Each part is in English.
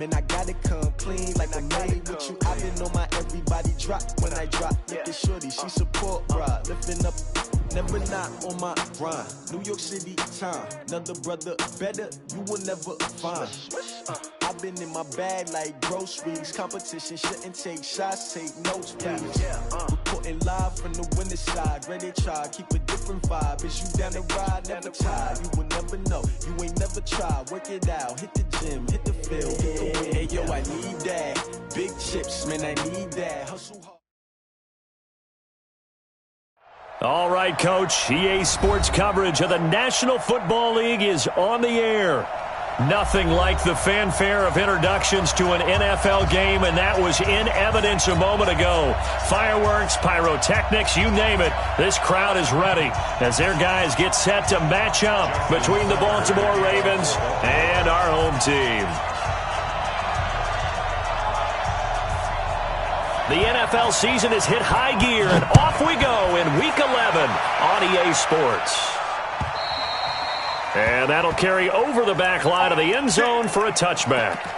Man, I gotta come clean like I made with you. I've been on my everybody drop when I drop. Look at shorty, she support, bruh. Lifting up, never not on my grind. New York City time, another brother better, you will never find. I've been in my bag like groceries. Competition shouldn't take shots, take notes, please. Reporting live from the winning side. Ready to try, keep a different vibe. Is you down the ride, never tired. You will never know, you ain't never tried. Work it out, hit the gym, hit the field, hit the win. Hey yo, I need that. Big chips, man, I need that. Hustle hard. All right, Coach. EA Sports coverage of the National Football League is on the air. Nothing like the fanfare of introductions to an NFL game, and that was in evidence a moment ago. Fireworks, pyrotechnics, you name it. This crowd is ready as their guys get set to match up between the Baltimore Ravens and our home team. The NFL season has hit high gear, and off we go in Week 11 on EA Sports. And that'll carry over the back line of the end zone for a touchback.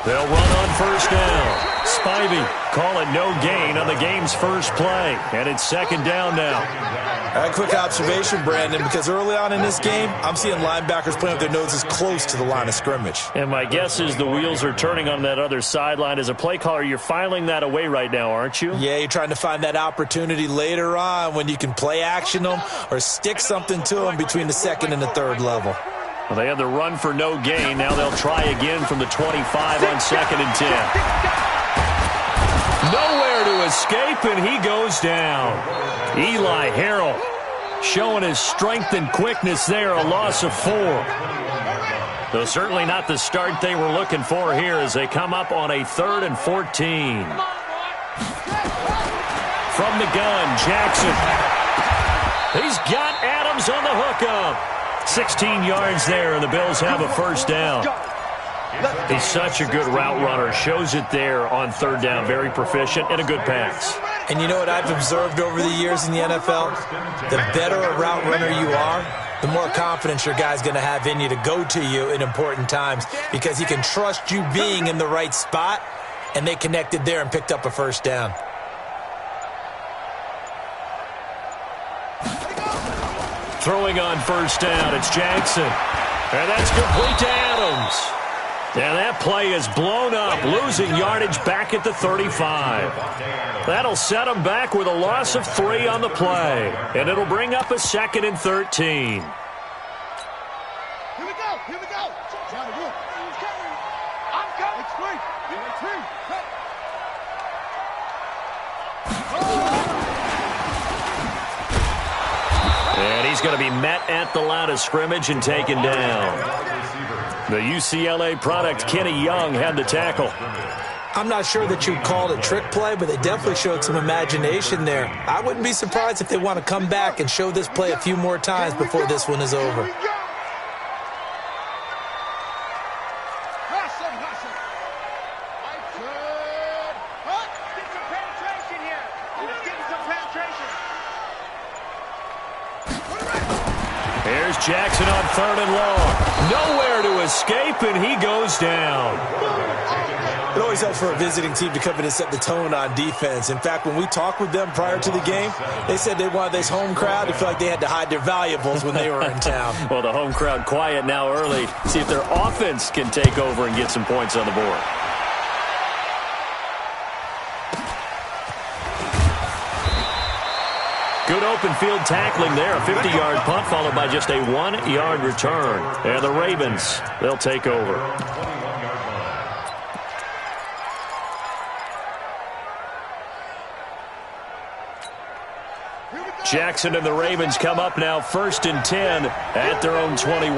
They'll run on first down. Spivey call it no gain on the game's first play. And it's second down now. A quick observation, Brandon, because early on in this game, I'm seeing linebackers playing with their noses close to the line of scrimmage. And my guess is the wheels are turning on that other sideline. As a play caller, you're filing that away right now, aren't you? Yeah, you're trying to find that opportunity later on when you can play action them or stick something to them between the second and the third level. Well, they had the run for no gain. Now they'll try again from the 25 on second and 10. Nowhere to escape, and he goes down. Eli Harrell showing his strength and quickness there, a loss of 4. Though certainly not the start they were looking for here as they come up on a 3rd and 14. From the gun, Jackson. He's got Adams on the hookup. 16 yards there, and the Bills have a first down. He's such a good route runner. Shows it there on third down. Very proficient and a good pass. And you know what I've observed over the years in the NFL? The better a route runner you are, the more confidence your guy's going to have in you to go to you in important times because he can trust you being in the right spot, and they connected there and picked up a first down. Throwing on first down, it's Jackson. And that's complete to Adams. And that play is blown up, losing yardage back at the 35. That'll set him back with a loss of 3 on the play. And it'll bring up a 2nd and 13. Here we go, here we go. Johnny, look. I'm coming. It's free. And he's going to be met at the line of scrimmage and taken down. The UCLA product, Kenny Young, had the tackle. I'm not sure that you'd call it a trick play, but they definitely showed some imagination there. I wouldn't be surprised if they want to come back and show this play a few more times before this one is over. Here's Jackson on 3rd and long. Nowhere to escape, and he goes down. It always helps for a visiting team to come in and set the tone on defense. In fact, when we talked with them prior to the game, they said they wanted this home crowd to feel like they had to hide their valuables when they were in town. Well, the home crowd quiet now early. See if their offense can take over and get some points on the board. Good open field tackling there. A 50-yard punt followed by just a 1-yard return. And the Ravens, they'll take over. Jackson and the Ravens come up now 1st and 10 at their own 21.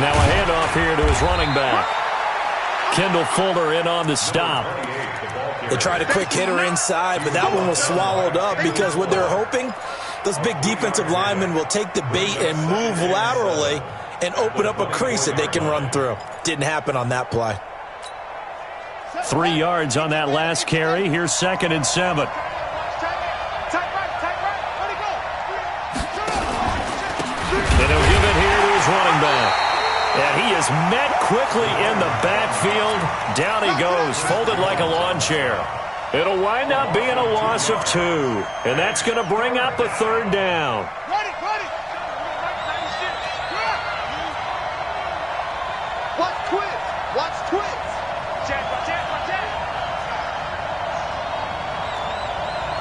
Now a handoff here to his running back. Kendall Fuller in on the stop. They tried a quick hitter inside, but that one was swallowed up because what they're hoping, those big defensive linemen will take the bait and move laterally and open up a crease that they can run through. Didn't happen on that play. 3 yards on that last carry. Here's 2nd and 7. And he'll give it here to his running back. And he is met quickly in the backfield. Down he goes, folded like a lawn chair. It'll wind up being a loss of 2. And that's going to bring up a 3rd down. Watch twins. Watch twins. Check.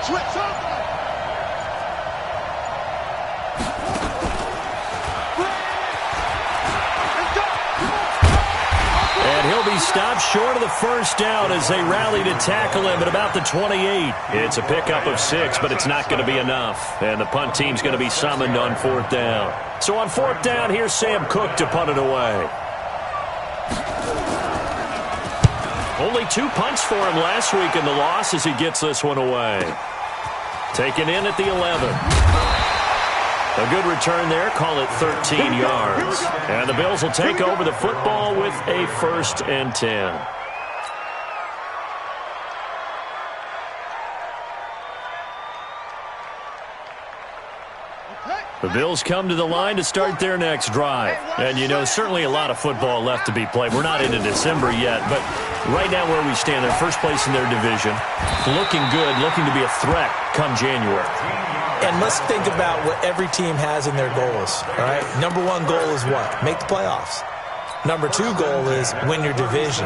Switch over. And he'll be stopped short of the 1st down as they rally to tackle him at about the 28. It's a pickup of 6, but it's not going to be enough. And the punt team's going to be summoned on 4th down. So on 4th down, here's Sam Cook to punt it away. Only 2 punts for him last week in the loss as he gets this one away. Taken in at the 11. A good return there. Call it 13 yards. And the Bills will take over the football with a 1st and 10. The Bills come to the line to start their next drive. And, you know, certainly a lot of football left to be played. We're not into December yet, but right now where we stand, they're first place in their division. Looking good, looking to be a threat come January. And let's think about what every team has in their goals, all right? Number 1 goal is what? Make the playoffs. Number 2 goal is win your division.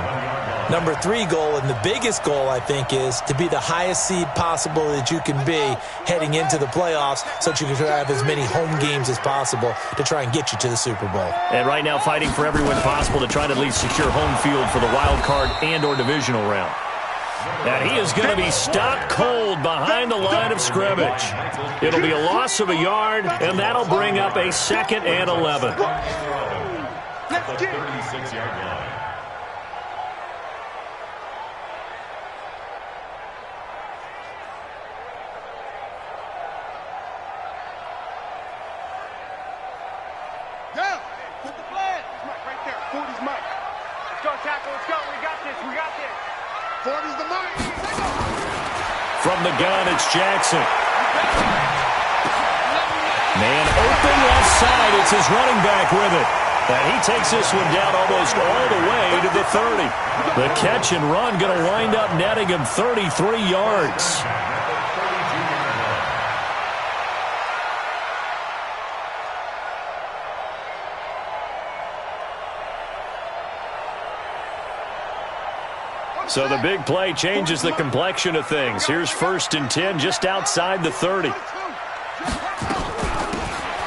Number 3 goal, and the biggest goal, I think, is to be the highest seed possible that you can be heading into the playoffs so that you can have as many home games as possible to try and get you to the Super Bowl. And right now fighting for every win possible to try to at least secure home field for the wild card and or divisional round. And he is going to be stopped cold behind the line of scrimmage. It'll be a loss of a yard, and that'll bring up a 2nd and 11. Let's get it. 36-yard line. Down. Put the flag. It's Mike right there. 40's Mike. Let's go, tackle. Let's go. We got this. 40's the Mike. From the gun, it's Jackson. Man open left side. It's his running back with it. And he takes this one down almost all the way to the 30. The catch and run going to wind up netting him 33 yards. So the big play changes the complexion of things. Here's 1st and 10 just outside the 30.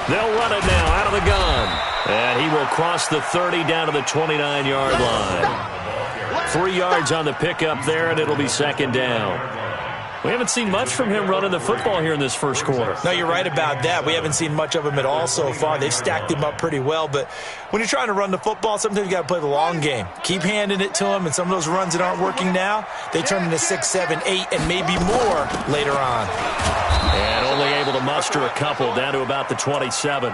They'll run it now out of the gun. And he will cross the 30 down to the 29-yard line. 3 yards on the pickup there, and it'll be 2nd down. We haven't seen much from him running the football here in this 1st quarter. No, you're right about that. We haven't seen much of him at all so far. They've stacked him up pretty well, but when you're trying to run the football, sometimes you got to play the long game. Keep handing it to him, and some of those runs that aren't working now, they turn into 6, 7, 8, and maybe more later on. And only able to muster a couple down to about the 27.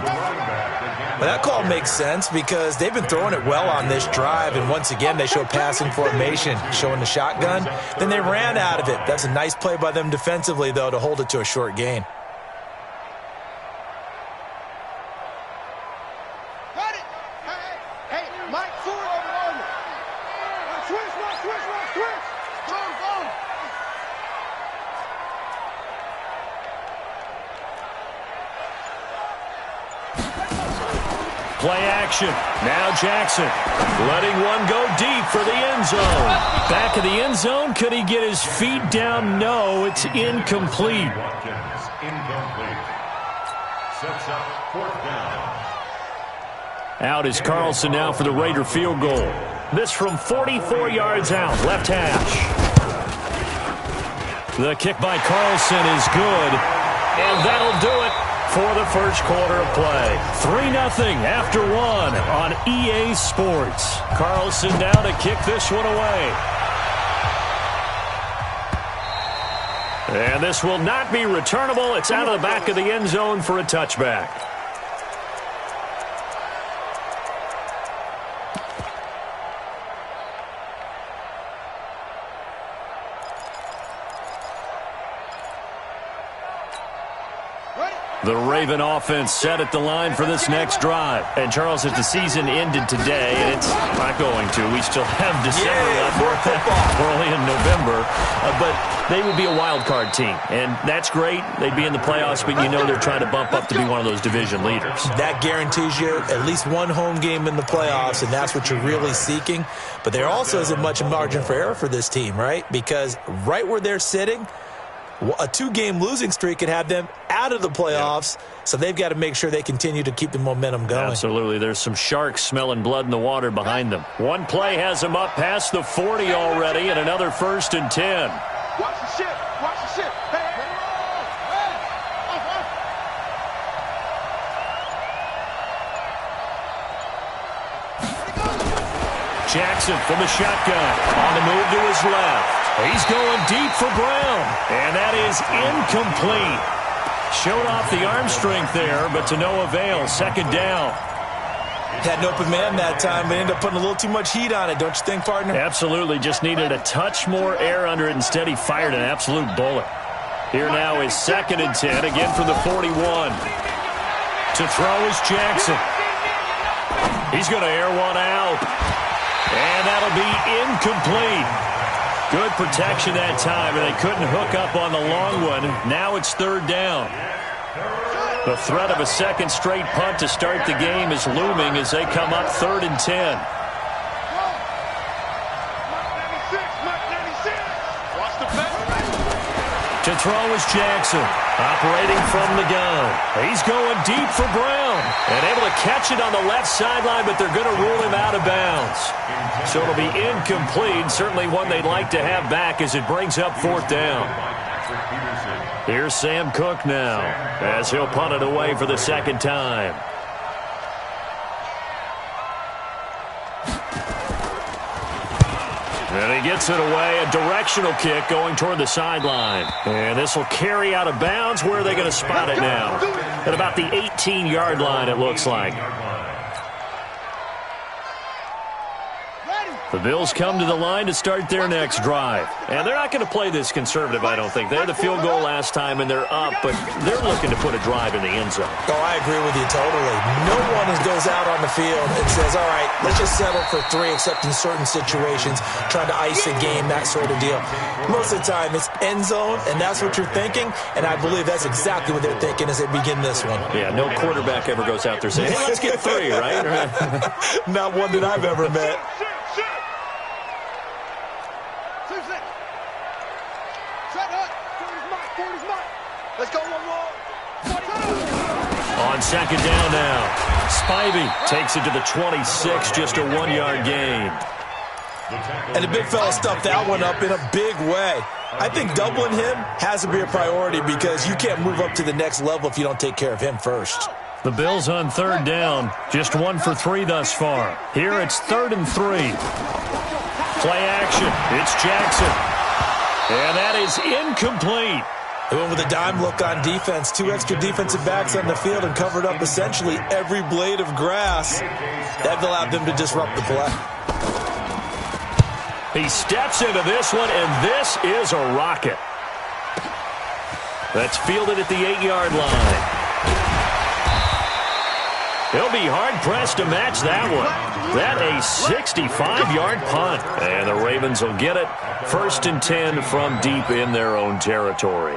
Well, that call makes sense because they've been throwing it well on this drive, and once again they show passing formation, showing the shotgun. Then they ran out of it. That's a nice play by them defensively, though, to hold it to a short gain. Got it. Hey, Mike, forward over on you. Switch. Go. Play action. Now Jackson letting one go deep for the end zone. Back of the end zone. Could he get his feet down? No, it's incomplete. Incomplete. Sets up 4th down. Out is Carlson now for the Raider field goal. This from 44 yards out, left hash. The kick by Carlson is good, and that'll do it before the first quarter of play. 3-0 after one on EA Sports. Carlson now to kick this one away. And this will not be returnable. It's out of the back of the end zone for a touchback. The Raven offense set at the line for this next drive. And, Charles, if the season ended today, and it's not going to, we still have December left. We're only in November. But they would be a wild card team. And that's great. They'd be in the playoffs, but you know they're trying to bump up to be one of those division leaders. That guarantees you at least one home game in the playoffs, and that's what you're really seeking. But there also isn't much margin for error for this team, right? Because right where they're sitting, a 2-game losing streak could have them out of the playoffs, so they've got to make sure they continue to keep the momentum going. Absolutely. There's some sharks smelling blood in the water behind them. One play has them up past the 40 already, and another 1st and 10. Watch the ship. Watch the ship. Jackson from the shotgun. On the move to his left. He's going deep for Brown. And that is incomplete. Showed off the arm strength there, but to no avail. 2nd down. Had an open man that time, but ended up putting a little too much heat on it, don't you think, partner? Absolutely. Just needed a touch more air under it. Instead, he fired an absolute bullet. Here now is 2nd and 10, again from the 41. To throw is Jackson. He's going to air one out. And that'll be incomplete. Good protection that time, and they couldn't hook up on the long one. Now it's 3rd down. The threat of a second straight punt to start the game is looming as they come up 3rd and 10. To throw is Jackson, operating from the gun. He's going deep for Brown, and able to catch it on the left sideline, but they're going to rule him out of bounds. So it'll be incomplete, certainly one they'd like to have back as it brings up 4th down. Here's Sam Cook now, as he'll punt it away for the 2nd time. And he gets it away, a directional kick going toward the sideline. And this will carry out of bounds. Where are they going to spot it now? At about the 18-yard line, it looks like. The Bills come to the line to start their next drive. And they're not going to play this conservative, I don't think. They had the field goal last time, and they're up, but they're looking to put a drive in the end zone. Oh, I agree with you totally. No one goes out on the field and says, all right, let's just settle for 3, except in certain situations, trying to ice a game, that sort of deal. Most of the time, it's end zone, and that's what you're thinking, and I believe that's exactly what they're thinking as they begin this one. Yeah, no quarterback ever goes out there saying, hey, let's get 3, right? Not one that I've ever met. Let's go, On 2nd down now, Spivey takes it to the 26, just a 1-yard gain. And the big fella stuffed that one up in a big way. I think doubling him has to be a priority because you can't move up to the next level if you don't take care of him first. The Bills on 3rd down, just 1 for 3 thus far. Here it's 3rd and 3. Play action, it's Jackson. And that is incomplete. They went with a dime look on defense. 2 extra defensive backs on the field and covered up essentially every blade of grass. That allowed them to disrupt the play. He steps into this one, and this is a rocket. That's fielded at the 8-yard line. He'll be hard-pressed to match that one. That a 65-yard punt. And the Ravens will get it. 1st and 10 from deep in their own territory.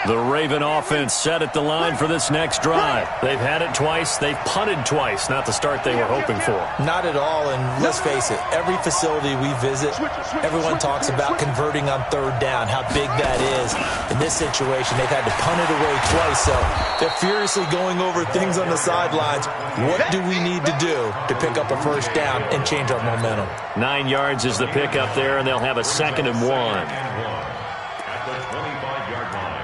The Raven offense set at the line for this next drive. They've had it twice. They've punted twice. Not the start they were hoping for. Not at all, and let's face it, every facility we visit, everyone talks about converting on third down, how big that is. In this situation, they've had to punt it away twice, so they're furiously going over things on the sidelines. What do we need to do to pick up a first down and change our momentum? 9 yards is the pickup there, and they'll have a 2nd and 1. At the 25-yard line.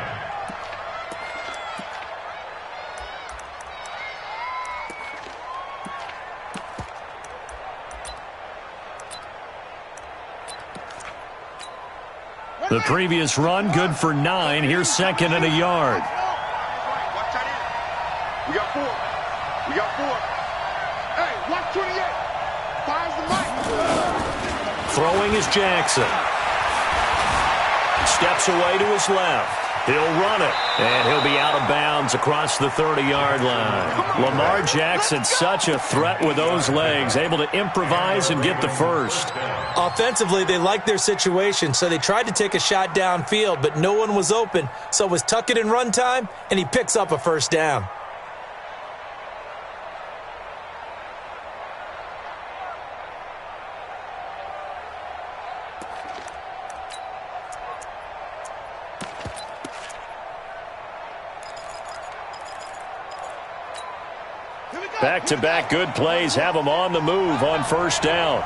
The previous run, good for 9. Here's 2nd and a yard. Watch that in. We got 4. We got 4. Hey, watch 28. Fires the mic. Throwing is Jackson. Steps away to his left. He'll run it, and he'll be out of bounds across the 30-yard line. Lamar Jackson, such a threat with those legs, able to improvise and get the first. Offensively, they liked their situation, so they tried to take a shot downfield, but no one was open, so it was tuck it in run time, and he picks up a first down. Back-to-back good plays have them on the move on first down.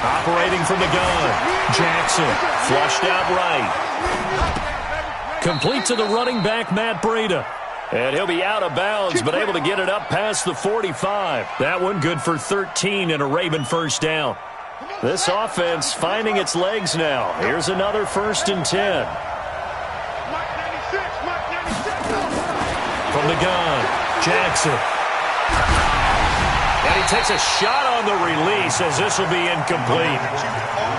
Operating from the gun, Jackson flushed out right. Complete to the running back, Matt Breida. And he'll be out of bounds, but able to get it up past the 45. That one good for 13 and a Raven first down. This offense finding its legs now. Here's another 1st and 10. From the gun, Jackson. And he takes a shot on the release as this will be incomplete.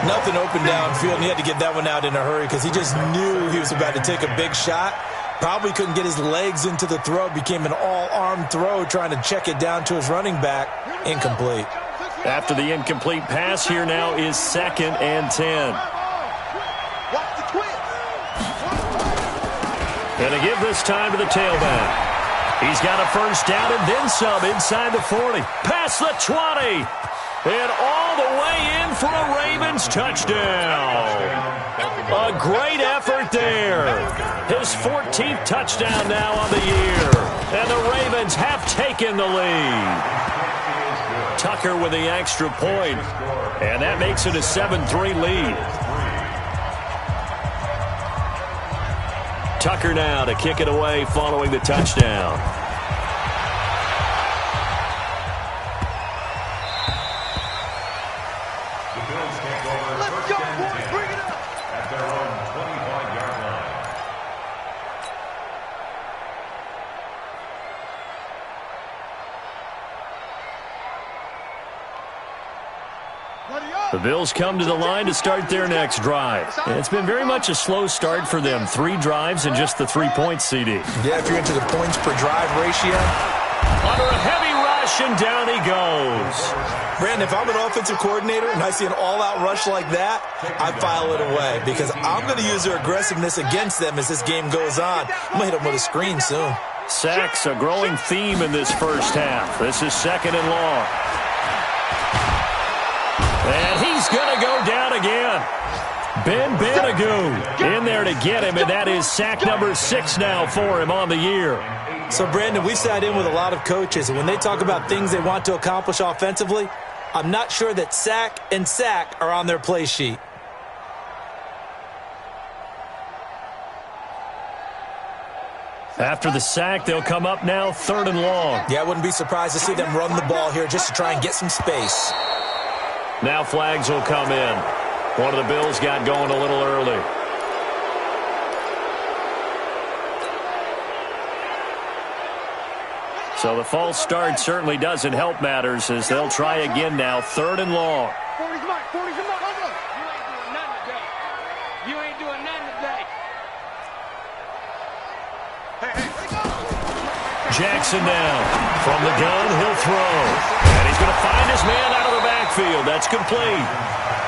Nothing open downfield, and he had to get that one out in a hurry because he just knew he was about to take a big shot. Probably couldn't get his legs into the throw. Became an all-arm throw trying to check it down to his running back. Incomplete. After the incomplete pass, here now is 2nd and 10. And a give this time to the tailback. He's got a first down and then some inside the 40. Past the 20. And all the way in for a Ravens touchdown. A great effort there. His 14th touchdown now on the year. And the Ravens have taken the lead. Tucker with the extra point. And that makes it a 7-3 lead. Tucker now to kick it away following the touchdown. The Bills take over first and 10 at their own 25-yard line. The Bills come to the line to start their next drive. And it's been very much a slow start for them. 3 drives and just the 3 points, CD. Yeah, if you're into the points per drive ratio. Under a heavy rush, and down he goes. Brandon, if I'm an offensive coordinator and I see an all-out rush like that, I file it away because I'm going to use their aggressiveness against them as this game goes on. I'm going to hit them with a screen soon. Sacks, a growing theme in this first half. This is 2nd and long. And he's going to go down again. Ben Banagoo in there to get him, and that is sack number 6 now for him on the year. So, Brandon, we've sat in with a lot of coaches, and when they talk about things they want to accomplish offensively, I'm not sure that sack and sack are on their play sheet. After the sack, they'll come up now 3rd and long. Yeah, I wouldn't be surprised to see them run the ball here just to try and get some space. Now flags will come in. One of the Bills got going a little early. So the false start certainly doesn't help matters as they'll try again now. 3rd and long. 40's mine. 40's mine. You ain't doing nothing today. Hey. Jackson down. From the gun, he'll throw. And he's going to find his man out of the backfield. That's complete.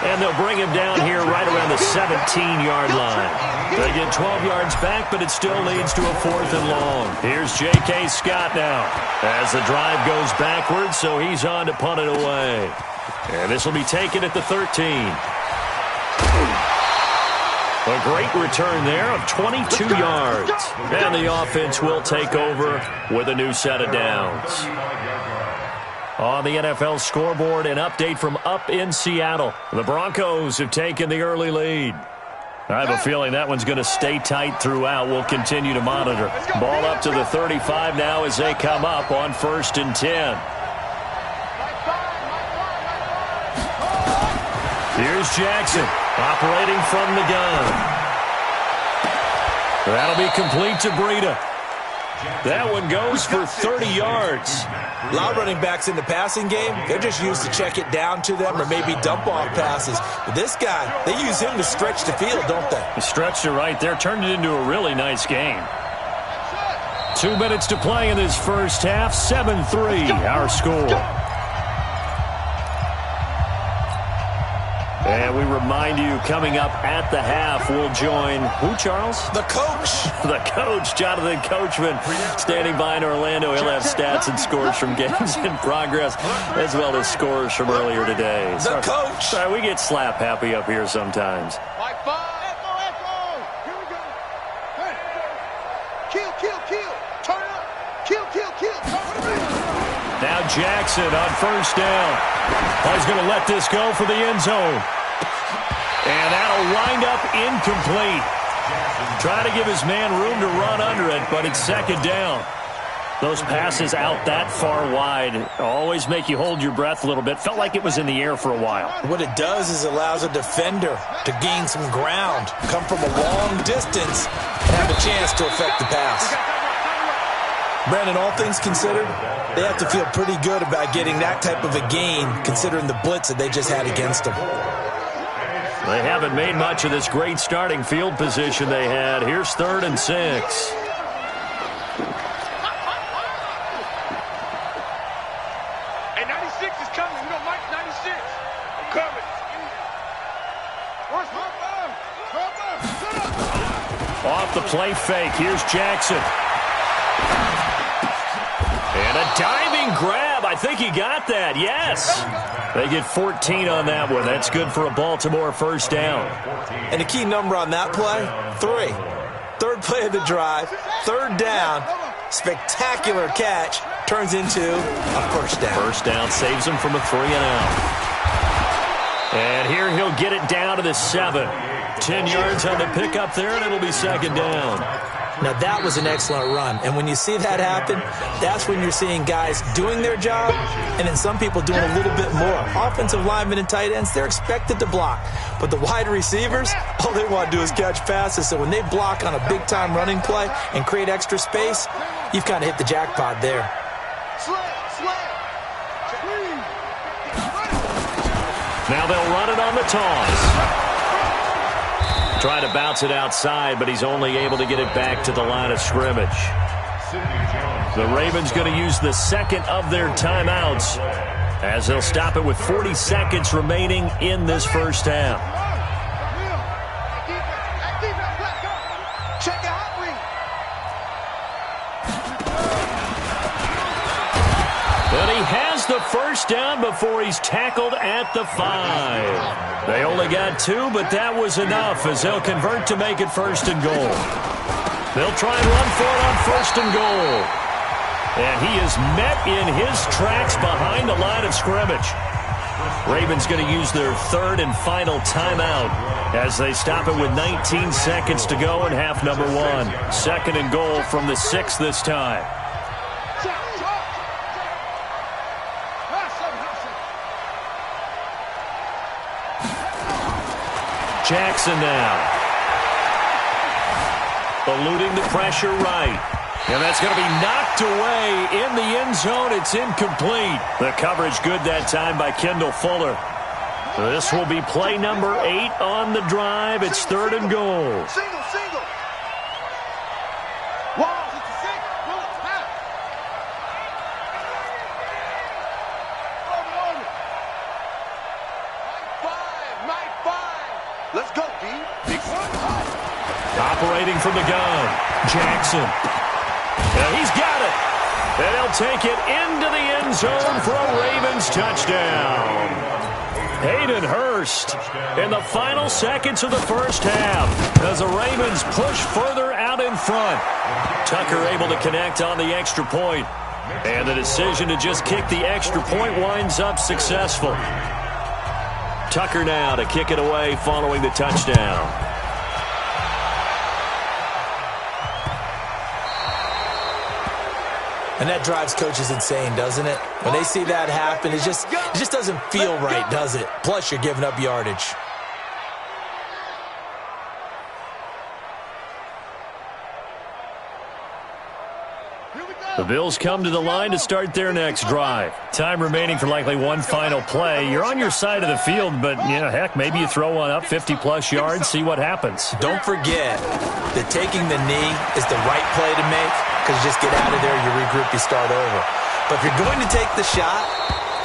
And they'll bring him down here right around the 17-yard line. They get 12 yards back, but it still leads to a 4th and long. Here's J.K. Scott now as the drive goes backwards, so he's on to punt it away. And this will be taken at the 13. A great return there of 22 yards. And the offense will take over with a new set of downs. On the NFL scoreboard, an update from up in Seattle. The Broncos have taken the early lead. I have a feeling that one's going to stay tight throughout. We'll continue to monitor. Ball up to the 35 now as they come up on 1st and 10. Here's Jackson operating from the gun. That'll be complete to Breida. That one goes for 30 yards. A lot of running backs in the passing game, they're just used to check it down to them or maybe dump off passes. But this guy, they use him to stretch the field, don't they? He stretched it right there, turned it into a really nice game. 2 minutes to play in this first half, 7-3 our score. And we remind you, coming up at the half, we'll join who, Charles? The coach. The coach, Jonathan Coachman, standing by in Orlando. He'll have stats and scores from games in progress, as well as scores from earlier today. The coach. Sorry, we get slap happy up here sometimes. Here we go. Hey. Kill. Turn it up. Kill. Turn it up. Now Jackson on 1st down. He's going to let this go for the end zone. And that'll wind up incomplete. Try to give his man room to run under it, but it's 2nd down. Those passes out that far wide always make you hold your breath a little bit. Felt like it was in the air for a while. What it does is allows a defender to gain some ground, come from a long distance, and have a chance to affect the pass. Brandon, all things considered, they have to feel pretty good about getting that type of a gain, considering the blitz that they just had against them. They haven't made much of this great starting field position they had. Here's 3rd and 6. Hey, 96 is coming. We don't like 96. I'm coming. Where's my phone? Off the play fake. Here's Jackson. And a diving grab. I think he got that. Yes. They get 14 on that one. That's good for a Baltimore 1st down. And the key number on that play, 3. 3rd play of the drive, 3rd down, spectacular catch, turns into a 1st down. 1st down saves him from a 3 and out. And here he'll get it down to the 7. 10 yards on the pickup there, and it'll be 2nd down. Now, that was an excellent run. And when you see that happen, that's when you're seeing guys doing their job and then some people doing a little bit more. Offensive linemen and tight ends, they're expected to block. But the wide receivers, all they want to do is catch passes. So when they block on a big-time running play and create extra space, you've kind of hit the jackpot there. Now they'll run it on the toss. Trying to bounce it outside, but he's only able to get it back to the line of scrimmage. The Ravens going to use the 2nd of their timeouts as they'll stop it with 40 seconds remaining in this first half. But he has the first down before he's tackled at the 5. They only got 2, but that was enough as they'll convert to make it 1st and goal. They'll try and run for it on 1st and goal. And he is met in his tracks behind the line of scrimmage. Ravens going to use their 3rd and final timeout as they stop it with 19 seconds to go in half number 1. 2nd and goal from the 6 this time. Jackson now. Eluding the pressure right. And that's going to be knocked away in the end zone. It's incomplete. The coverage good that time by Kendall Fuller. This will be play number 8 on the drive. It's 3rd and goal. Single. Let's go, D. Big one. Operating from the gun, Jackson. And he's got it. And he'll take it into the end zone for a Ravens touchdown. Hayden Hurst in the final seconds of the first half as the Ravens push further out in front. Tucker able to connect on the extra point. And the decision to just kick the extra point winds up successful. Tucker now to kick it away following the touchdown. And that drives coaches insane, doesn't it? When they see that happen, it just doesn't feel right, does it? Plus, you're giving up yardage. The Bills come to the line to start their next drive. Time remaining for likely one final play. You're on your side of the field, but, heck, maybe you throw one up 50-plus yards, see what happens. Don't forget that taking the knee is the right play to make because you just get out of there, you regroup, you start over. But if you're going to take the shot,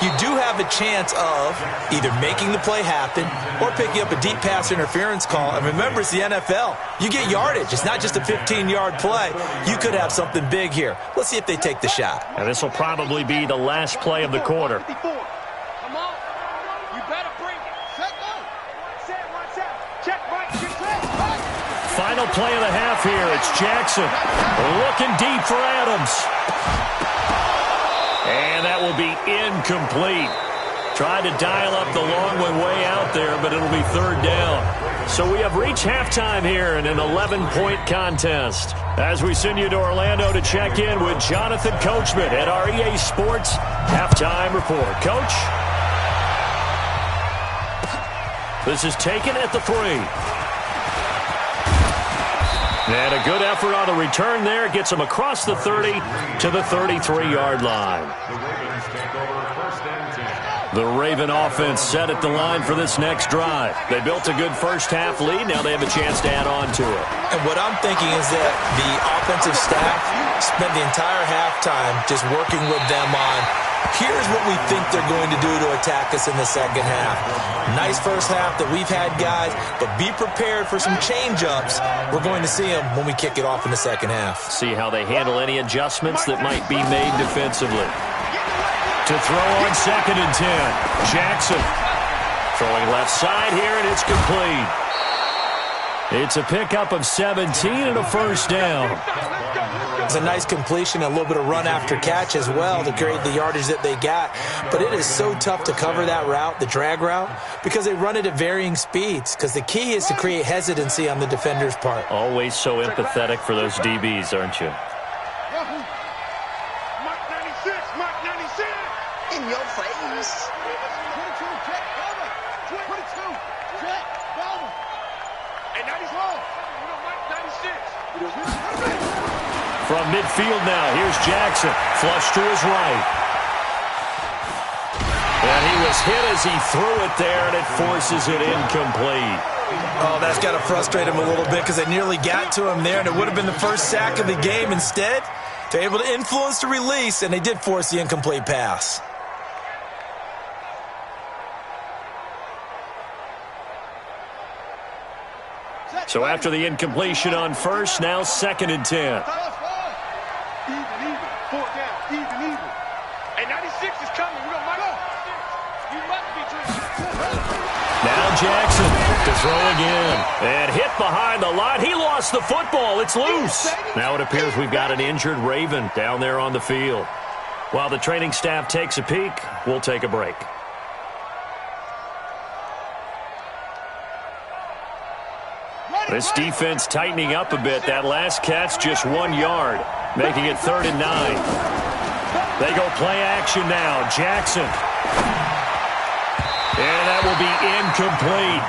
you do have a chance of either making the play happen or picking up a deep pass interference call. And remember, it's the NFL. You get yardage. It's not just a 15-yard play. You could have something big here. Let's see if they take the shot. And this will probably be the last play of the quarter. Come on. You better bring it. Set go. Set, watch out. Check, right, check. Final play of the half here. It's Jackson looking deep for Adams. And that will be incomplete. Tried to dial up the long one way out there, but it'll be third down. So we have reached halftime here in an 11-point contest. As we send you to Orlando to check in with Jonathan Coachman at our EA Sports Halftime Report. Coach? This is taken at the 3. And a good effort on the return there. Gets him across the 30 to the 33-yard line. The Raven offense set at the line for this next drive. They built a good first-half lead. Now they have a chance to add on to it. And what I'm thinking is that the offensive staff spent the entire halftime just working with them on, here's what we think they're going to do to attack us in the second half. Nice first half that we've had, guys, but be prepared for some change-ups. We're going to see them when we kick it off in the second half. See how they handle any adjustments that might be made defensively. To throw on 2nd and 10. Jackson throwing left side here, and it's complete. It's a pickup of 17 and a first down. It's a nice completion, a little bit of run after catch as well to create the yardage that they got. But it is so tough to cover that route, the drag route, because they run it at varying speeds. Because the key is to create hesitancy on the defender's part. Always so empathetic for those DBs, aren't you? Mark 96, Mark 96. In your face. 22, check, over. 22, check, over. And 94. Mark 96. From midfield now, here's Jackson. Flush to his right. And he was hit as he threw it there, and it forces it incomplete. Oh, that's got to frustrate him a little bit because they nearly got to him there, and it would have been the first sack of the game. Instead, they're able to influence the release, and they did force the incomplete pass. So after the incompletion on first, now 2nd and 10. Even, 4 down, even. And 96 is coming. We're going to go. You must be drinking. Now Jackson to throw again. And hit behind the line. He lost the football. It's loose. Now it appears we've got an injured Raven down there on the field. While the training staff takes a peek, we'll take a break. This defense tightening up a bit. That last catch, just 1 yard, making it 3rd and 9. They go play action now. Jackson. And that will be incomplete.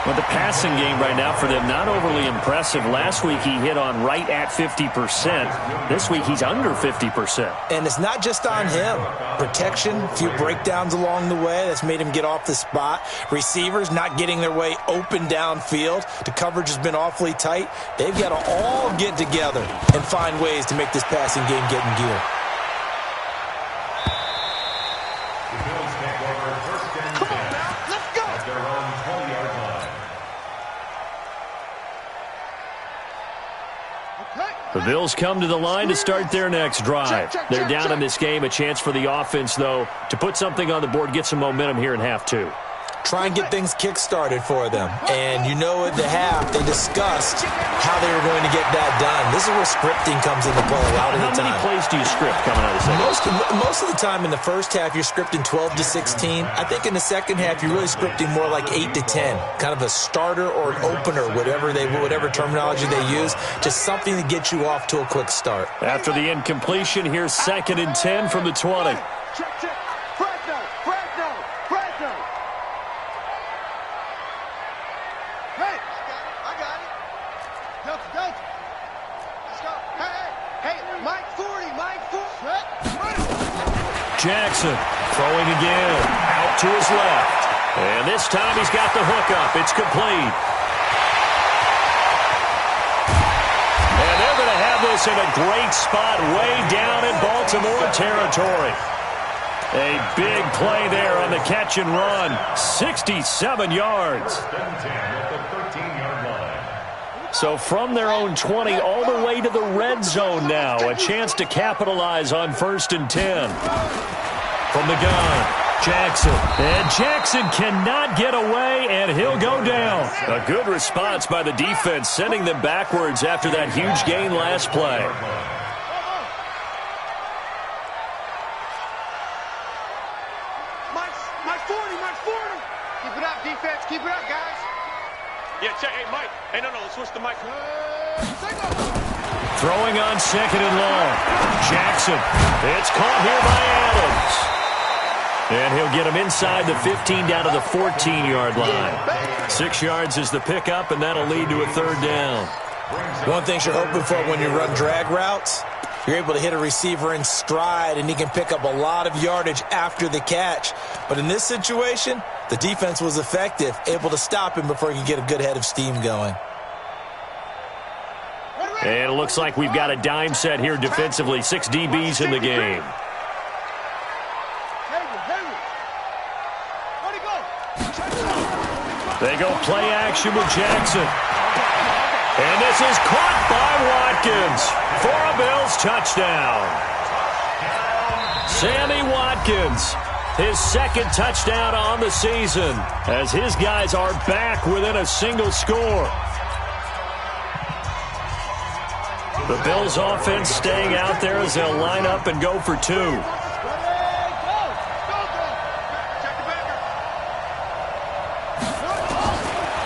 Well, the passing game right now for them, not overly impressive. Last week he hit on right at 50%. This week he's under 50%. And it's not just on him. Protection, a few breakdowns along the way. That's made him get off the spot. Receivers not getting their way open downfield. The coverage has been awfully tight. They've got to all get together and find ways to make this passing game get in gear. The Bills come to the line to start their next drive. They're down in this game. A chance for the offense, though, to put something on the board, get some momentum here in half two. Try and get things kick-started for them. And you know at the half, they discussed how they were going to get that done. This is where scripting comes into play a lot of the time. How many plays do you script coming out of the second? Most of the time in the first half, you're scripting 12 to 16. I think in the second half, you're really scripting more like 8 to 10. Kind of a starter or an opener, whatever terminology they use. Just something to get you off to a quick start. After the incompletion, here's 2nd and 10 from the 20. Check. Hey, I got it. Don't. Let's go. Hey, Mike 40. Jackson throwing again. Out to his left. And this time he's got the hook up. It's complete. And they're going to have this in a great spot way down in Baltimore territory. A big play there on the catch and run. 67 yards. So from their own 20 all the way to the red zone now. A chance to capitalize on 1st and 10. From the gun, Jackson. And Jackson cannot get away, and he'll go down. A good response by the defense, sending them backwards after that huge gain last play. Mike 40. Keep it up, defense. Keep it up, guys. Yeah, check. Hey, Mike. Hey, no, switch the mic. Throwing on 2nd and long. Jackson. It's caught here by Adams. And he'll get him inside the 15 down to the 14-yard line. 6 yards is the pickup, and that'll lead to a 3rd down. One thing you're hoping for when you run drag routes, you're able to hit a receiver in stride, and he can pick up a lot of yardage after the catch. But in this situation, the defense was effective, able to stop him before he could get a good head of steam going. And it looks like we've got a dime set here defensively. 6 DBs in the game. They go play action with Jackson. And this is caught by Watkins for a Bills touchdown. Sammy Watkins, his 2nd touchdown on the season, as his guys are back within a single score. The Bills offense staying out there as they'll line up and go for 2.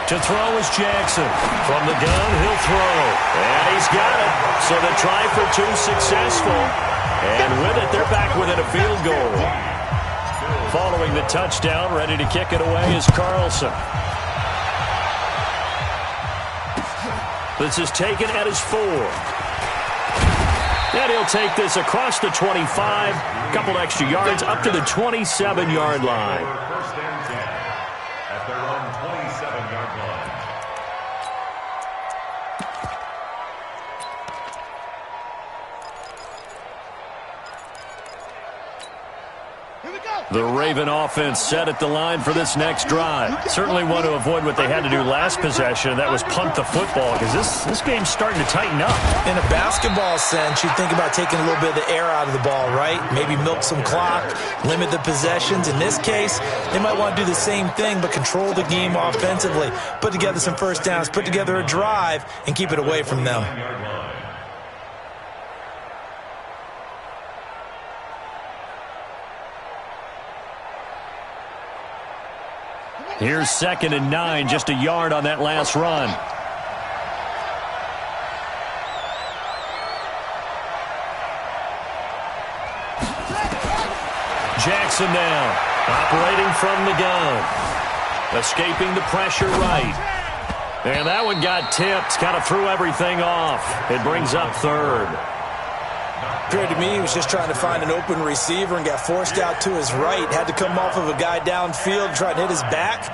To throw is Jackson. From the gun, he'll throw. And he's got it. So the try for 2 successful. And with it, they're back within a field goal. Following the touchdown, ready to kick it away is Carlson. This is taken at his 4. And he'll take this across the 25. A couple extra yards up to the 27-yard line. First and 10 at their own 27-yard line. The Raven offense set at the line for this next drive. Certainly want to avoid what they had to do last possession, and that was punt the football, because this game's starting to tighten up. In a basketball sense, you think about taking a little bit of the air out of the ball, right? Maybe milk some clock, limit the possessions. In this case, they might want to do the same thing, but control the game offensively. Put together some first downs, put together a drive, and keep it away from them. Here's 2nd and 9, just a yard on that last run. Jackson now, operating from the gun. Escaping the pressure right. And that one got tipped, kind of threw everything off. It brings up 3rd. Appeared to me he was just trying to find an open receiver and got forced out to his right. Had to come off of a guy downfield, try to hit his back.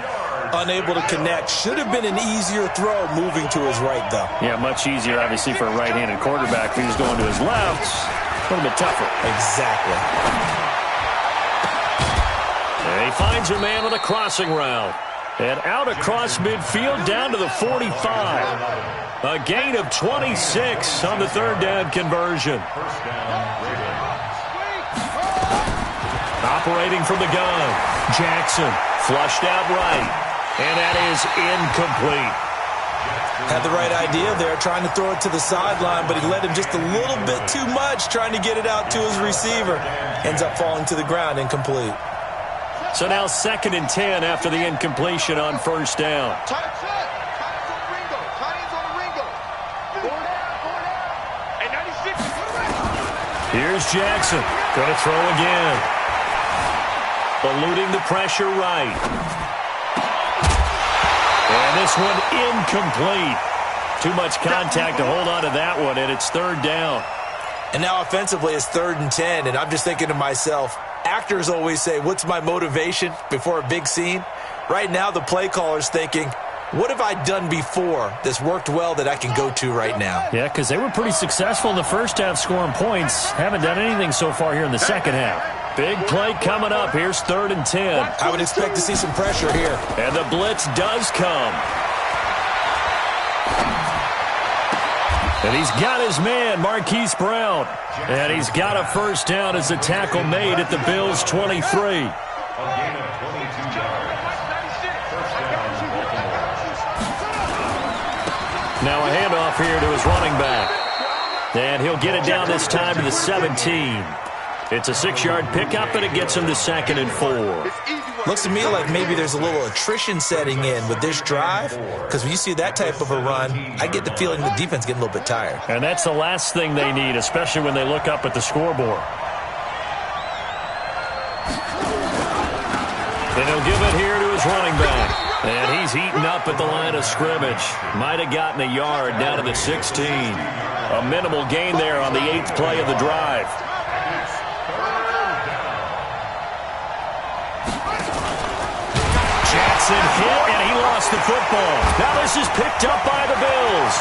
Unable to connect. Should have been an easier throw moving to his right, though. Yeah, much easier, obviously, for a right-handed quarterback. If he was going to his left, a little bit tougher. Exactly. And he finds a man with a crossing route. And out across midfield down to the 45. A gain of 26 on the third down conversion. Operating from the gun, Jackson flushed out right, and that is incomplete. Had the right idea there, trying to throw it to the sideline, but he led him just a little bit too much, trying to get it out to his receiver. Ends up falling to the ground, incomplete. So now 2nd and 10 after the incompletion on first down. Here's Jackson, going to throw again. Eluding the pressure right. And this one incomplete. Too much contact to hold on to that one, and it's 3rd down. And now offensively it's 3rd and 10, and I'm just thinking to myself, actors always say, what's my motivation before a big scene? Right now the play caller's thinking, what have I done before that's worked well that I can go to right now? Yeah, because they were pretty successful in the first half scoring points. Haven't done anything so far here in the second half. Big play coming up. Here's 3rd and 10. I would expect to see some pressure here. And the blitz does come. And he's got his man, Marquise Brown. And he's got a first down as the tackle made at the Bills' 23. Now a handoff here to his running back. And he'll get it down this time to the 17. It's a 6-yard pickup, and it gets him to 2nd and 4. Looks to me like maybe there's a little attrition setting in with this drive, because when you see that type of a run, I get the feeling the defense getting a little bit tired. And that's the last thing they need, especially when they look up at the scoreboard. And he'll give it here to his running back. And he's heating up at the line of scrimmage. Might have gotten a yard down to the 16. A minimal gain there on the 8th play of the drive. Jackson hit, and he lost the football. Now this is picked up by the Bills.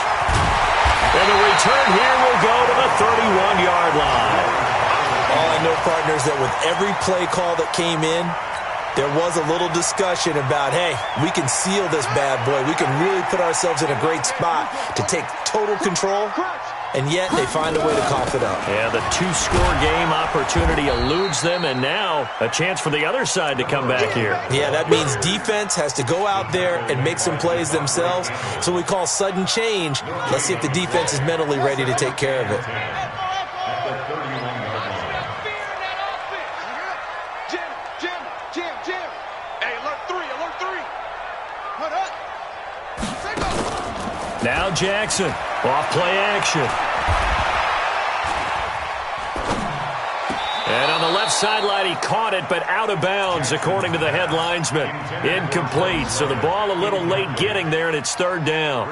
And the return here will go to the 31-yard line. All I know, partners, that with every play call that came in, there was a little discussion about, hey, we can seal this bad boy. We can really put ourselves in a great spot to take total control, and yet they find a way to cough it up. Yeah, the 2-score game opportunity eludes them, and now a chance for the other side to come back here. Yeah, that means defense has to go out there and make some plays themselves. So we call sudden change. Let's see if the defense is mentally ready to take care of it. Now Jackson, off play action. And on the left sideline, he caught it, but out of bounds, according to the head linesman. Incomplete, so the ball a little late getting there, and it's 3rd down.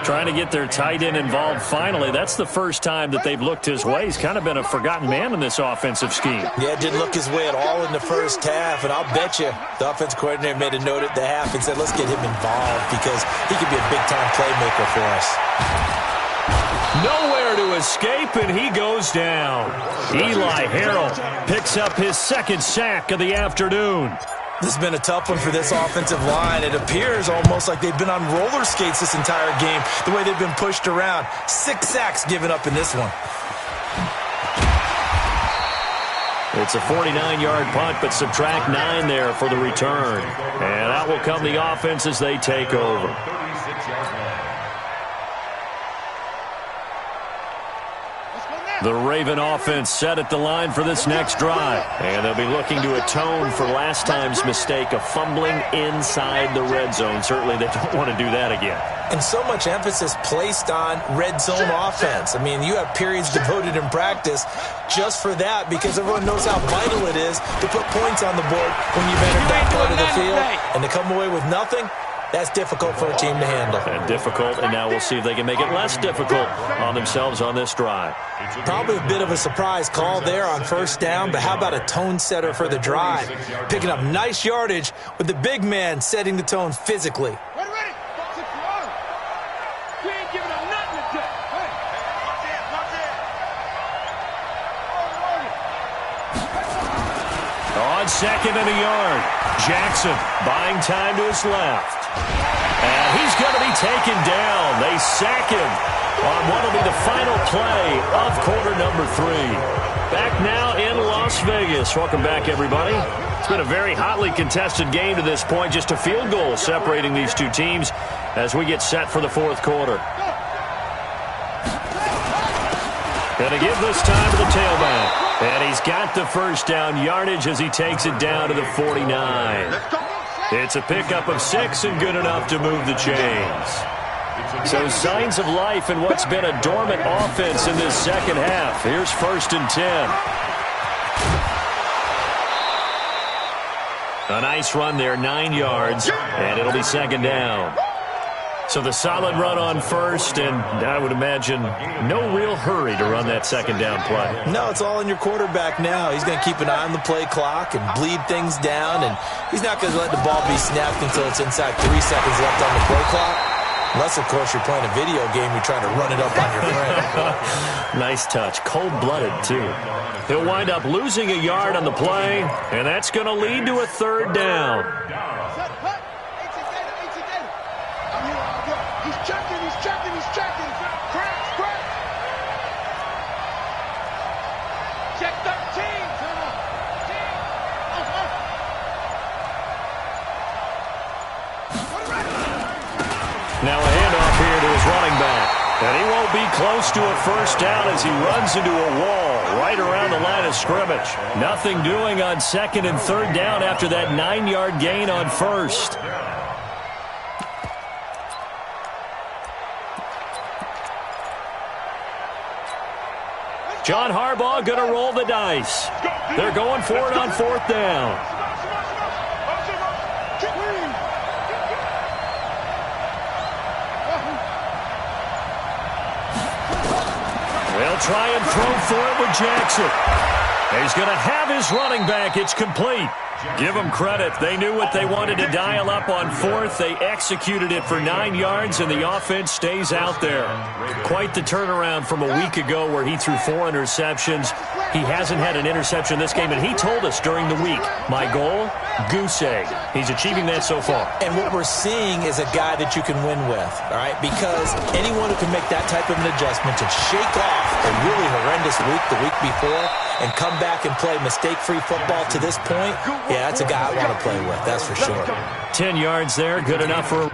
Trying to get their tight end involved finally. That's the first time that they've looked his way. He's kind of been a forgotten man in this offensive scheme. Yeah, didn't look his way at all in the first half, and I'll bet you the offensive coordinator made a note at the half and said, let's get him involved because he could be a big-time playmaker for us. Nowhere to escape, and he goes down. Eli Harrell picks up his 2nd sack of the afternoon. This has been a tough one for this offensive line. It appears almost like they've been on roller skates this entire game, the way they've been pushed around. 6 sacks given up in this one. It's a 49-yard punt, but subtract 9 there for the return. And out will come the offense as they take over. The Raven offense set at the line for this next drive. And they'll be looking to atone for last time's mistake of fumbling inside the red zone. Certainly they don't want to do that again. And so much emphasis placed on red zone offense. I mean, you have periods devoted in practice just for that because everyone knows how vital it is to put points on the board when you've entered that part of the field. And to come away with nothing, that's difficult for a team to handle. And difficult, and now we'll see if they can make it less difficult on themselves on this drive. Probably a bit of a surprise call there on first down, but how about a tone setter for the drive? Picking up nice yardage with the big man setting the tone physically. On 2nd and a yard, Jackson buying time to his left. And he's going to be taken down. They sack him on what will be the final play of quarter number 3. Back now in Las Vegas. Welcome back, everybody. It's been a very hotly contested game to this point. Just a field goal separating these two teams as we get set for the fourth quarter. Going to give this time to the tailback. And he's got the first down yardage as he takes it down to the 49. It's a pickup of 6 and good enough to move the chains. So signs of life in what's been a dormant offense in this second half. Here's 1st and 10. A nice run there, 9 yards, and it'll be 2nd down. So the solid run on 1st, and I would imagine no real hurry to run that 2nd down play. No, it's all in your quarterback now. He's going to keep an eye on the play clock and bleed things down, and he's not going to let the ball be snapped until it's inside 3 seconds left on the play clock. Unless, of course, you're playing a video game, you're trying to run it up on your friend. Nice touch. Cold-blooded, too. He'll wind up losing a yard on the play, and that's going to lead to a 3rd down. He's checking. Cracks. Check 13. Now a handoff here to his running back. And he won't be close to a 1st down as he runs into a wall right around the line of scrimmage. Nothing doing on 2nd and 3rd down after that 9-yard gain on 1st. John Harbaugh going to roll the dice. They're going for it on 4th down. They'll try and throw for it with Jackson. He's going to have his running back. It's complete. Give them credit. They knew what they wanted to dial up on 4th. They executed it for 9 yards, and the offense stays out there. Quite the turnaround from a week ago where he threw 4 interceptions. He hasn't had an interception this game, and he told us during the week, my goal, goose egg. He's achieving that so far. And what we're seeing is a guy that you can win with, all right? Because anyone who can make that type of an adjustment to shake off a really horrendous week the week before and come back and play mistake-free football to this point, yeah, that's a guy I want to play with, that's for sure. 10 yards there, good enough for a...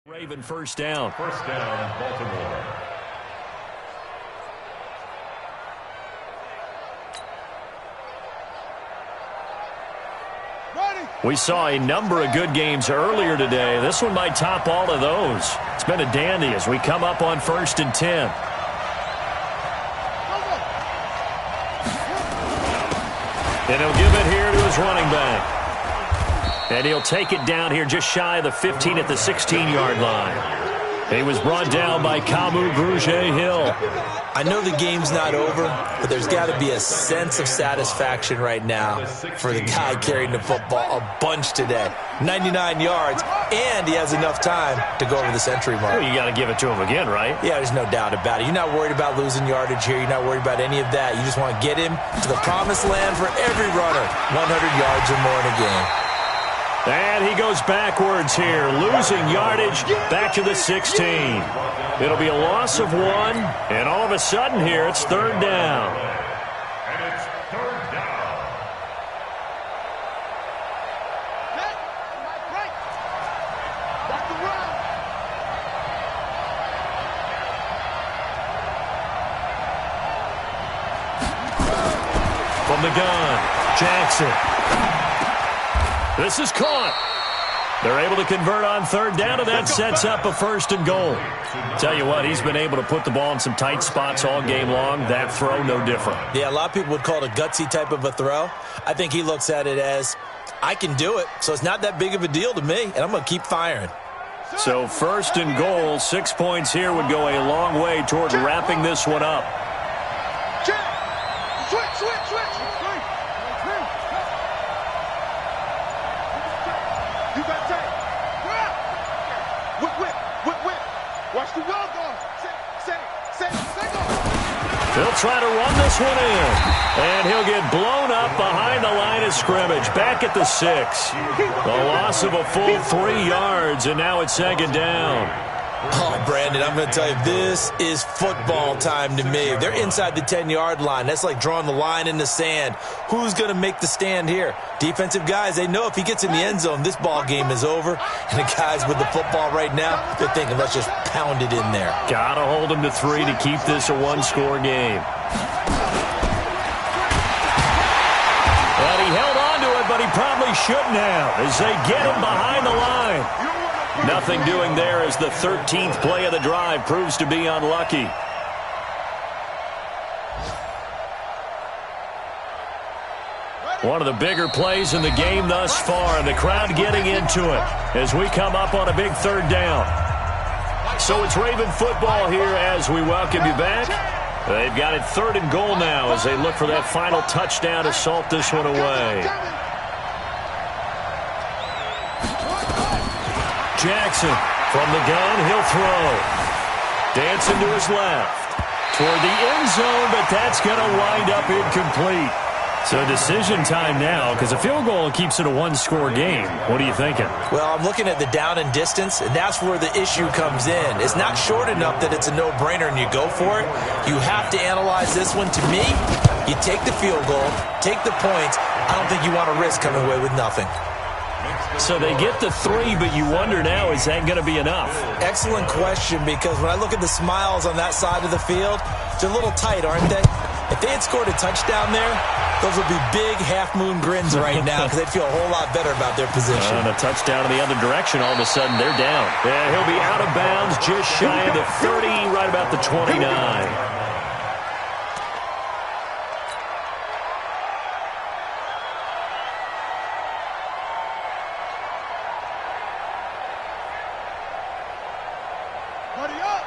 Raven 1st down. 1st down, Baltimore. We saw a number of good games earlier today. This one might top all of those. It's been a dandy as we come up on 1st and 10. And he'll give it here to his running back. And he'll take it down here just shy of the 15 at the 16-yard line. He was brought down by Kamu Grugier-Hill. I know the game's not over, but there's got to be a sense of satisfaction right now for the guy carrying the football a bunch today. 99 yards, and he has enough time to go over the century mark. Well, you got to give it to him again, right? Yeah, there's no doubt about it. You're not worried about losing yardage here. You're not worried about any of that. You just want to get him to the promised land for every runner, 100 yards or more in a game. And he goes backwards here, losing yardage back to the 16. It'll be a loss of 1, and all of a sudden here it's 3rd down. And it's 3rd down. From the gun, Jackson. This is caught. They're able to convert on third down, and that sets up a 1st and goal. Tell you what, he's been able to put the ball in some tight spots all game long. That throw, no different. Yeah, a lot of people would call it a gutsy type of a throw. I think he looks at it as, I can do it, so it's not that big of a deal to me, and I'm going to keep firing. So 1st and goal, 6 points here would go a long way toward wrapping this one up. Switch. You got tape. Whip. Watch the well go. Say go. He'll try to run this one in. And he'll get blown up behind the line of scrimmage. Back at the 6. The loss of a full 3 yards, and now it's 2nd down. Oh, Brandon, I'm going to tell you, this is football time to me. They're inside the 10-yard line. That's like drawing the line in the sand. Who's going to make the stand here? Defensive guys, they know if he gets in the end zone, this ball game is over. And the guys with the football right now, they're thinking, let's just pound it in there. Got to hold him to 3 to keep this a one-score game. Well, he held on to it, but he probably shouldn't have as they get him behind the line. Nothing doing there as the 13th play of the drive proves to be unlucky. One of the bigger plays in the game thus far, and the crowd getting into it as we come up on a big 3rd down. So it's Raven football here as we welcome you back. They've got it 3rd and goal now as they look for that final touchdown to salt this one away. Jackson from the gun, he'll throw. Dancing to his left. Toward the end zone, but that's going to wind up incomplete. So decision time now because a field goal keeps it a one-score game. What are you thinking? Well, I'm looking at the down and distance, and that's where the issue comes in. It's not short enough that it's a no-brainer and you go for it. You have to analyze this one. To me, you take the field goal, take the points. I don't think you want to risk coming away with nothing. So they get the 3, but you wonder now, is that going to be enough? Excellent question, because when I look at the smiles on that side of the field, they're a little tight, aren't they? If they had scored a touchdown there, those would be big half-moon grins right now because they'd feel a whole lot better about their position. And a touchdown in the other direction, all of a sudden they're down. Yeah, he'll be out of bounds just shy of the 30, right about the 29.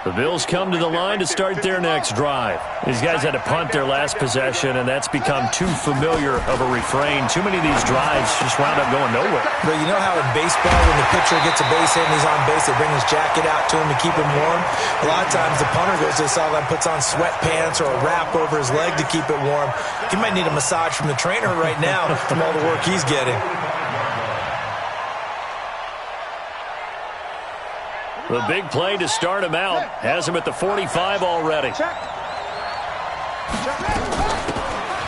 The Bills come to the line to start their next drive. These guys had to punt their last possession, and that's become too familiar of a refrain. Too many of these drives just wound up going nowhere. But you know how in baseball, when the pitcher gets a base hit and he's on base, they bring his jacket out to him to keep him warm? A lot of times the punter goes to the sideline, puts on sweatpants or a wrap over his leg to keep it warm. He might need a massage from the trainer right now from all the work he's getting. The big play to start him out has him at the 45 already.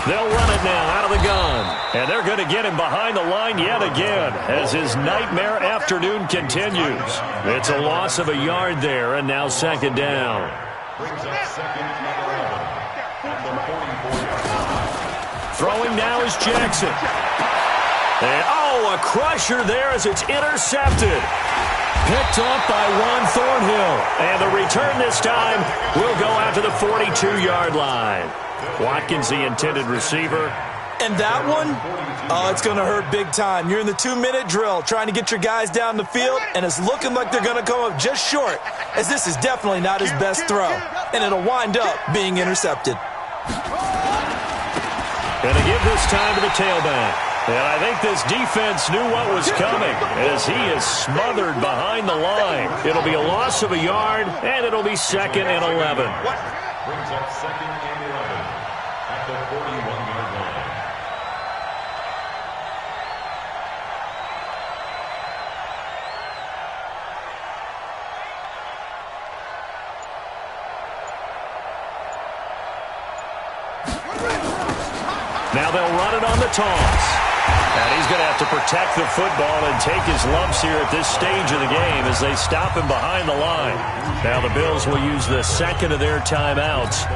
They'll run it now out of the gun. And they're going to get him behind the line yet again as his nightmare afternoon continues. It's a loss of a yard there, and now 2nd down. Throwing now is Jackson. And, a crusher there as it's intercepted. Picked off by Juan Thornhill. And the return this time will go out to the 42-yard line. Watkins, the intended receiver. And that one, it's going to hurt big time. You're in the 2-minute drill trying to get your guys down the field, and it's looking like they're going to come up just short, as this is definitely not his best throw. And it'll wind up being intercepted. Going to give this time to the tailback. And I think this defense knew what was coming as he is smothered behind the line. It'll be a loss of a yard, and it'll be 2nd and 11. Brings up 2nd and 11 at the 41-yard line. Now they'll run it on the toss. And he's going to have to protect the football and take his lumps here at this stage of the game as they stop him behind the line. Now the Bills will use the 2nd of their timeouts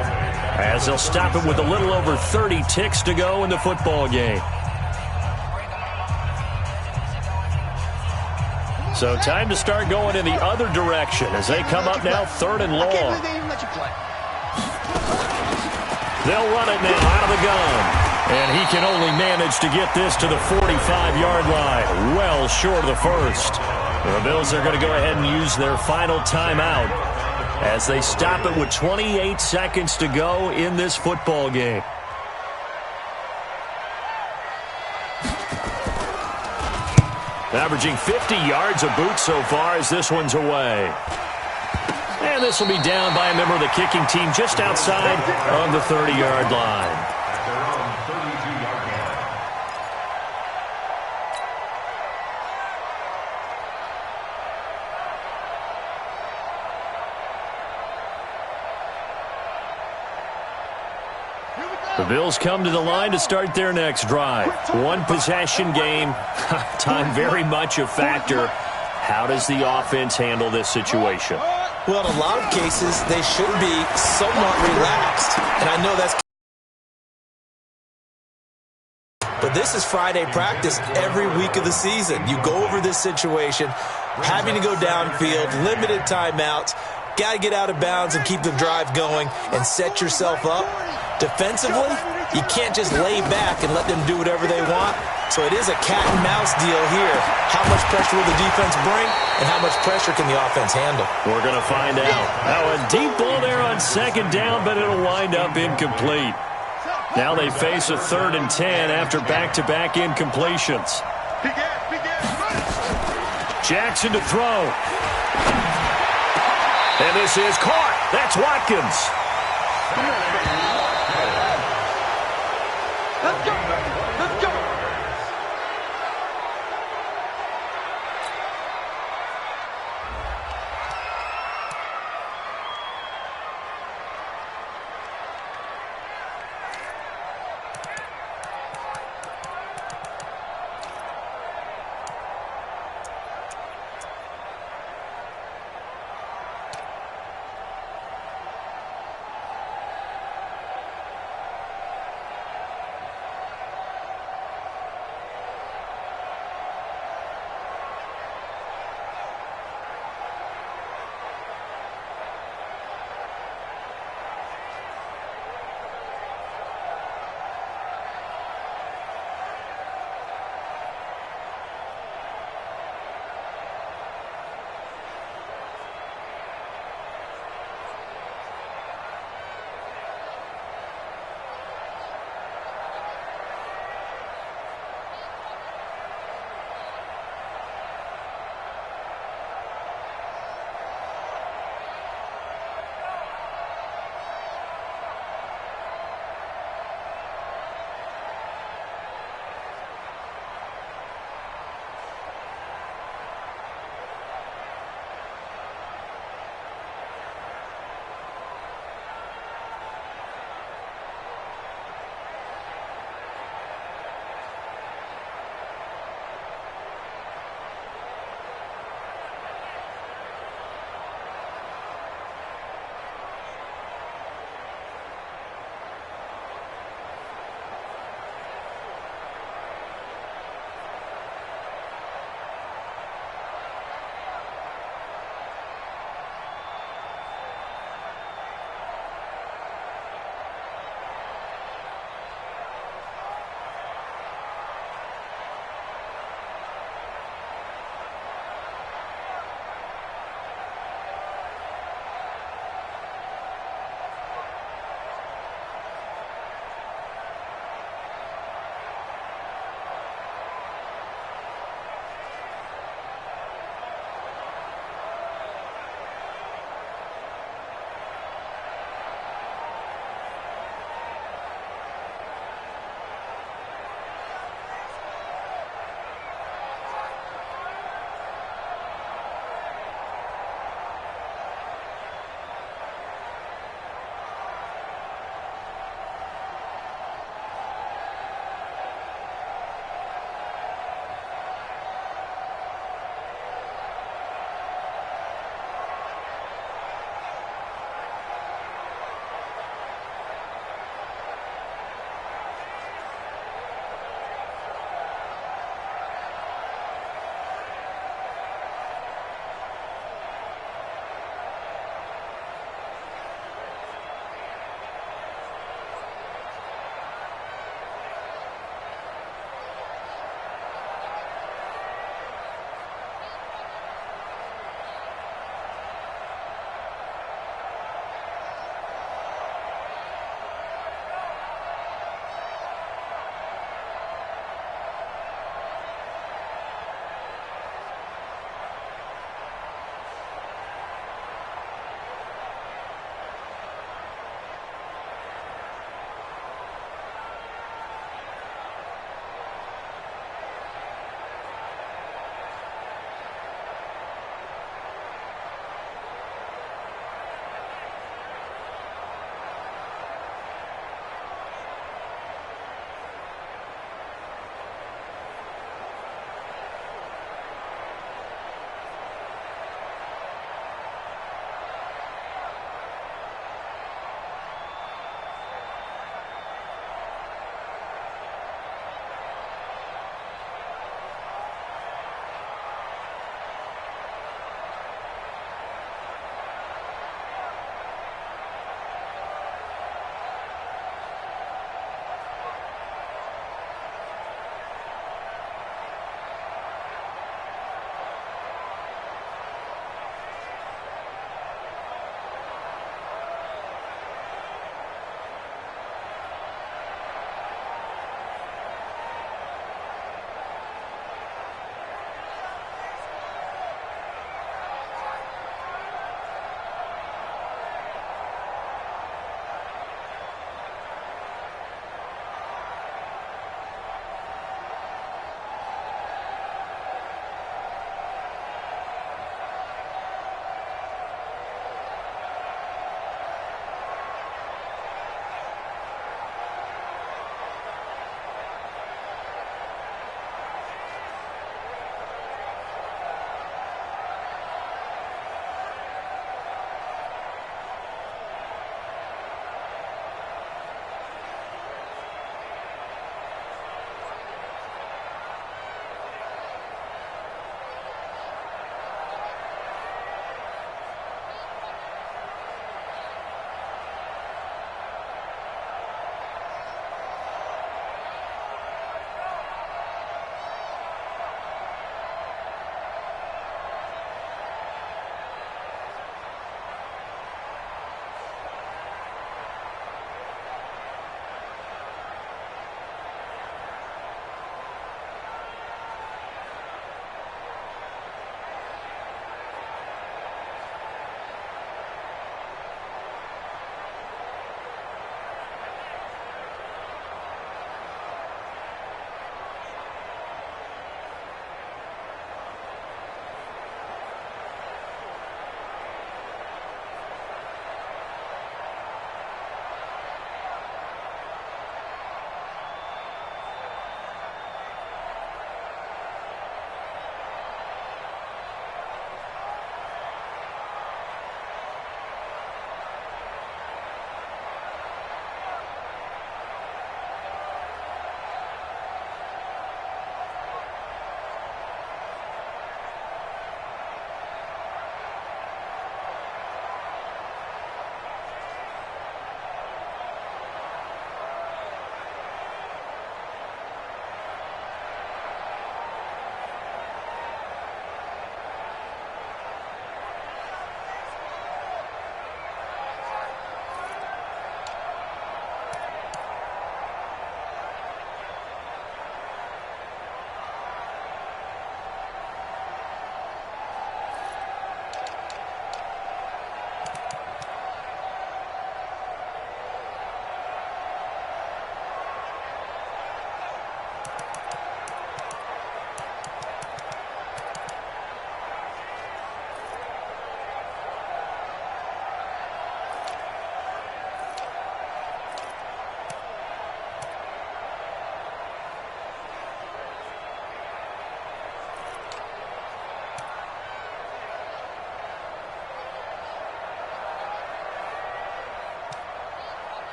as they'll stop him with a little over 30 ticks to go in the football game. So time to start going in the other direction as they come up now 3rd and long. They'll run it now out of the gun. And he can only manage to get this to the 45-yard line, well short of the first. The Bills are going to go ahead and use their final timeout as they stop it with 28 seconds to go in this football game. Averaging 50 yards a boot so far as this one's away. And this will be down by a member of the kicking team just outside of the 30-yard line. The Bills come to the line to start their next drive. One possession game. Time very much a factor. How does the offense handle this situation? Well, in a lot of cases, they should be somewhat relaxed. And I know that's... But this is Friday practice every week of the season. You go over this situation, having to go downfield, limited timeouts, got to get out of bounds and keep the drive going and set yourself up. Defensively, you can't just lay back and let them do whatever they want. So it is a cat and mouse deal here. How much pressure will the defense bring, and how much pressure can the offense handle? We're going to find out. Now a deep ball there on 2nd down, but it'll wind up incomplete. Now they face a 3rd and 10 after back-to-back incompletions. Jackson to throw. And this is caught. That's Watkins. Let's go. Let's go.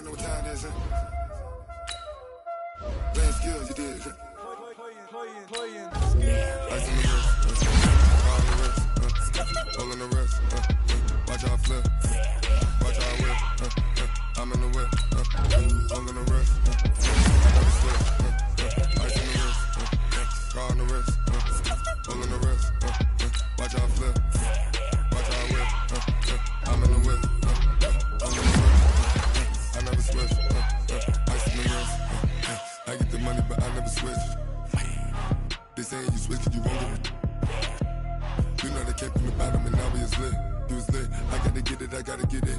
already know what time it is, huh? Playing skills, you did. Ice on the wrist, car on the wrist, roll on the wrist, watch how I flip, watch how I whip, I'm in the whip, roll on the wrist, I never slip, ice on the wrist, car on the wrist, roll on the wrist, watch how I flip, watch how I whip, I'm in the whip, roll on the wrist, I never switch, ice on the wrist, I get the money but I never switch. They saying you switch it, you won't get it. You know they came from the bottom and now we is lit. You was lit, I gotta get it, I gotta get it.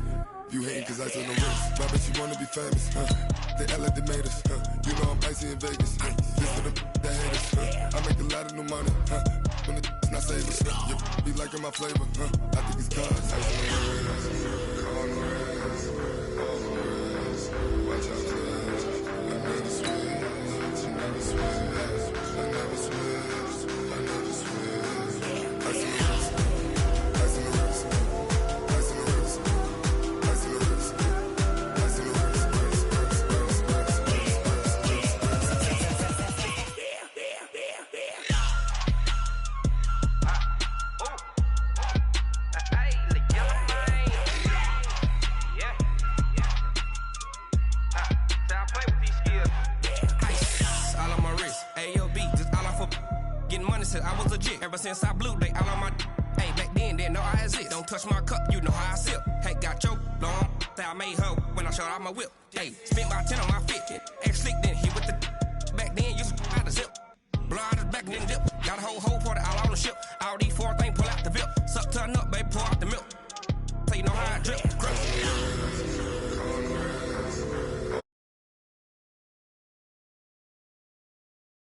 You hating cause ice on the wrist. Why bet you wanna be famous, huh? They act like they made us, huh? You know I'm icy in Vegas, huh? This for the that hate us, huh? I make a lot of new money, huh? When the not save us, you be liking my flavor, huh? I think it's cause ice on the wrist, on the wrist, on the wrist. Watch out for this, I never switch, you never switch. I never switch, I never switch. Ice in the wrist, ice in the wrist, ice in the wrist, ice in the wrist, ice in the wrist, I was legit. Ever since I blew, they all on my hey, back then, didn't know I exist. Don't touch my cup, you know how I sip. Hey, got your long, say I made her when I showed out my whip. Hey, spent my 10 on my 50. Extra